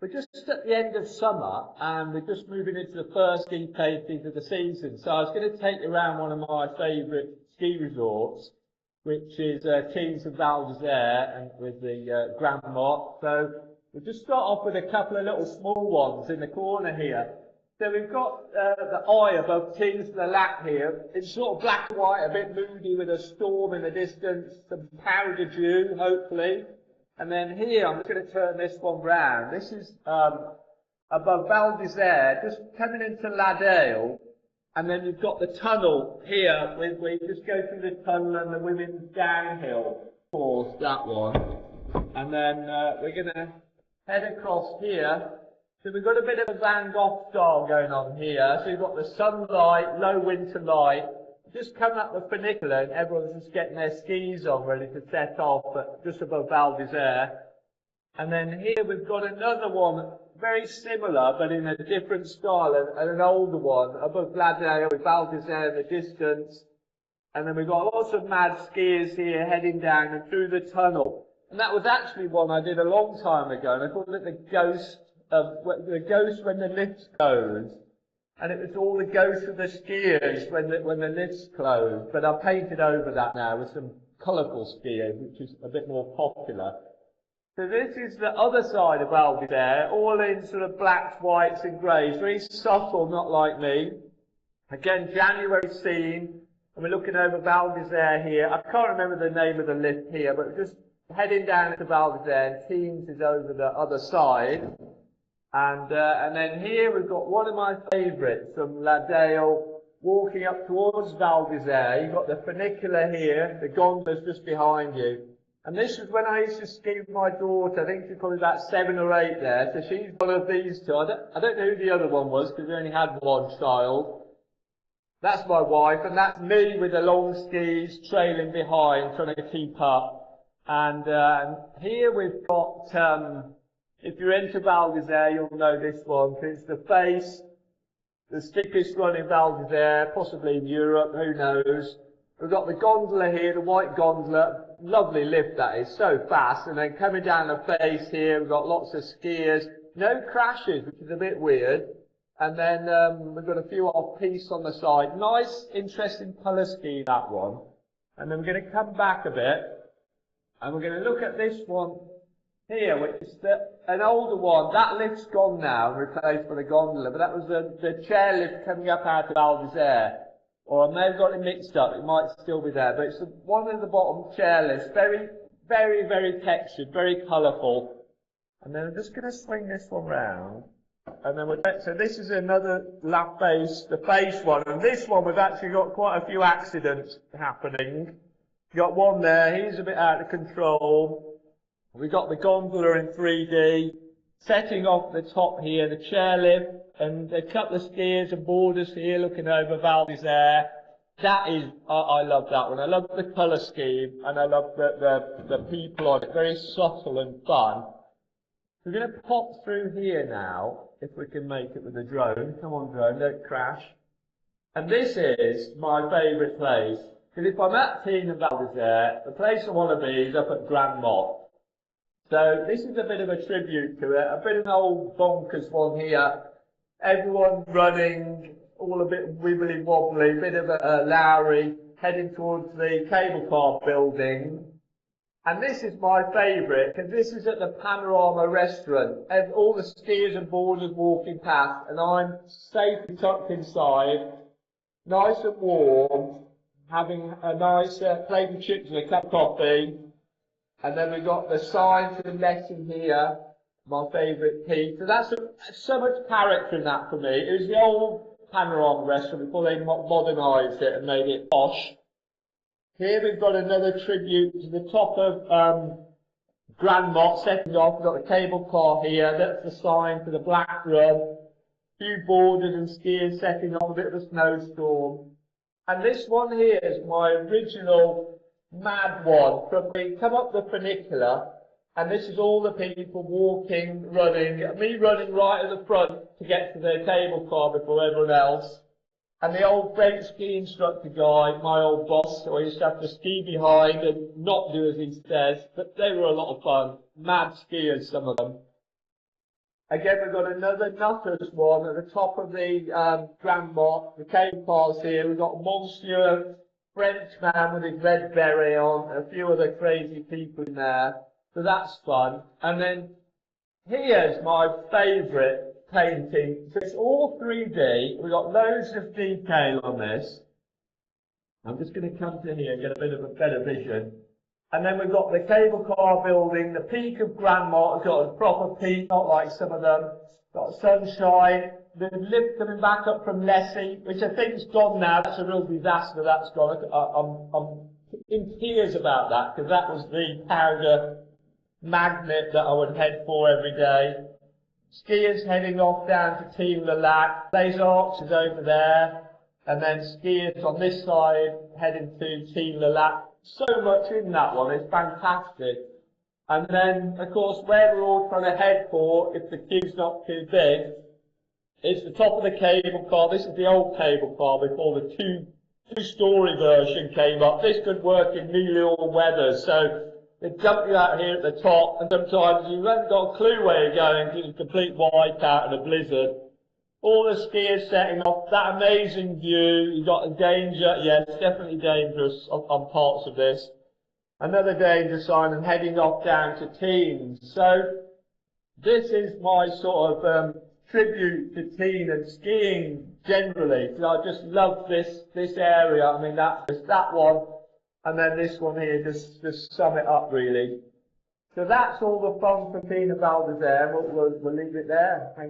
We're just at the end of summer and we're just moving into the first ski paintings of the season. So I was going to take you around one of my favourite ski resorts, which is Tignes Val and with the Grand Motte. So we'll just start off with a couple of little small ones in the corner here. So we've got the eye above Tignes Val here. It's sort of black and white, a bit moody with a storm in the distance, some powder dew, hopefully. And then here, I'm just going to turn this one round. This is above Val d'Isère, just coming into Vail. And then you've got the tunnel here, where you just go through the tunnel and the women's downhill course, that one. And then we're going to head across here. So we've got a bit of a Van Gogh style going on here. So you've got the sunlight, low winter light. Just come up the funicular and everyone's just getting their skis on, ready to set off, but just above Val d'Isère. And then here we've got another one, very similar, but in a different style, and an older one, above Vail with Val d'Isère in the distance. And then we've got lots of mad skiers here heading down and through the tunnel. And that was actually one I did a long time ago, and I called it the ghost when the lifts closed. And it was all the ghosts of the skiers when the lifts closed. But I've painted over that now with some colourful skiers, which is a bit more popular. So this is the other side of Val d'Isère, all in sort of blacks, whites and greys. Very subtle, not like me. Again, January scene. And we're looking over Val d'Isère here. I can't remember the name of the lift here, but we're just heading down to Val d'Isère, and Tignes is over the other side. And then here we've got one of my favourites from Vail, walking up towards Val d'Isère. You've got the funicular here, the gondola's just behind you. And this was when I used to ski with my daughter. I think she's probably about 7 or 8 there. So she's one of these two. I don't know who the other one was because we only had one child. That's my wife, and that's me with the long skis trailing behind, trying to keep up. And here we've got. If you're into Val d'Isère, you'll know this one, because it's the face, the steepest run in Val d'Isère, possibly in Europe, who knows. We've got the gondola here, the white gondola, lovely lift that is, so fast, and then coming down the face here, we've got lots of skiers, no crashes, which is a bit weird, and then we've got a few off-piste on the side, nice, interesting colour scheme, that one. And then we're going to come back a bit, and we're going to look at this one here, which is an older one. That lift's gone now, replaced by the gondola, but that was the chairlift coming up out of Val d'Isère. Or I may have got it mixed up, it might still be there, but it's the one at the bottom chairlift, very, very, very textured, very colourful. And then I'm just going to swing this one round. And then so this is another lap face, the face one, and this one we've actually got quite a few accidents happening. You got one there, he's a bit out of control. We've got the gondola in 3D, setting off the top here, the chairlift, and a couple of skiers and boarders here looking over Val d'Isère. That is, I love that one. I love the colour scheme, and I love the people on it. Very subtle and fun. We're going to pop through here now, if we can make it with the drone. Come on, drone, don't crash. And this is my favourite place. Because if I'm at Tignes Val d'Isère, the place I want to be is up at Grand Motte. So this is a bit of a tribute to it, a bit of an old bonkers one here. Everyone running, all a bit wibbly wobbly, a bit of a Lowry, heading towards the cable car building. And this is my favourite, because this is at the Panorama restaurant. And all the skiers and boarders walking past, and I'm safely tucked inside, nice and warm, having a nice plate of chips and a cup of coffee. And then we've got the sign to the lesson here, my favourite piece. So that's so much character in that for me. It was the old Panorama restaurant before they modernised it and made it posh. Here we've got another tribute to the top of Grand Motte, setting off. We've got the cable car here. That's the sign for the Black Run. A few boarders and skiers setting off, a bit of a snowstorm. And this one here is my original mad one. From we come up the funicular, and this is all the people walking, running, me running right at the front to get to the cable car before everyone else. And the old French ski instructor guy, my old boss, who I used to have to ski behind and not do as he says, but they were a lot of fun. Mad skiers, some of them. Again, we've got another Nutters one at the top of the Grand Motte. The cable car's here. We've got Monsieur Frenchman with his red beret on, a few other crazy people in there. So that's fun. And then here's my favourite painting. So it's all 3D. We've got loads of detail on this. I'm just going to come to here and get a bit of a better vision. And then we've got the cable car building, the peak of Grand Motte. It's got a proper peak, not like some of them. Got sunshine. The lift coming back up from Lessie, which I think is gone now. That's a real disaster. That's gone. I'm in tears about that, because that was the powder magnet that I would head for every day. Skiers heading off down to Tignes Val. Les Arcs is over there. And then skiers on this side heading to Tignes Val. So much in that one, it's fantastic. And then, of course, where we're all trying to head for, if the queue's not too big, it's the top of the cable car. This is the old cable car before the two-story version came up. This could work in nearly all weathers. So they dump you out here at the top, and sometimes you haven't got a clue where you're going because it's a complete whiteout and a blizzard. All the skiers setting off, that amazing view. You've got the danger. Yeah, it's definitely dangerous on parts of this. Another danger sign and heading off down to Tignes. So this is my sort of tribute to Tignes and skiing generally. I just love this area. I mean, that one, and then this one here, just sum it up really. So that's all the fun for Tignes Val. We'll leave it there. Thank you.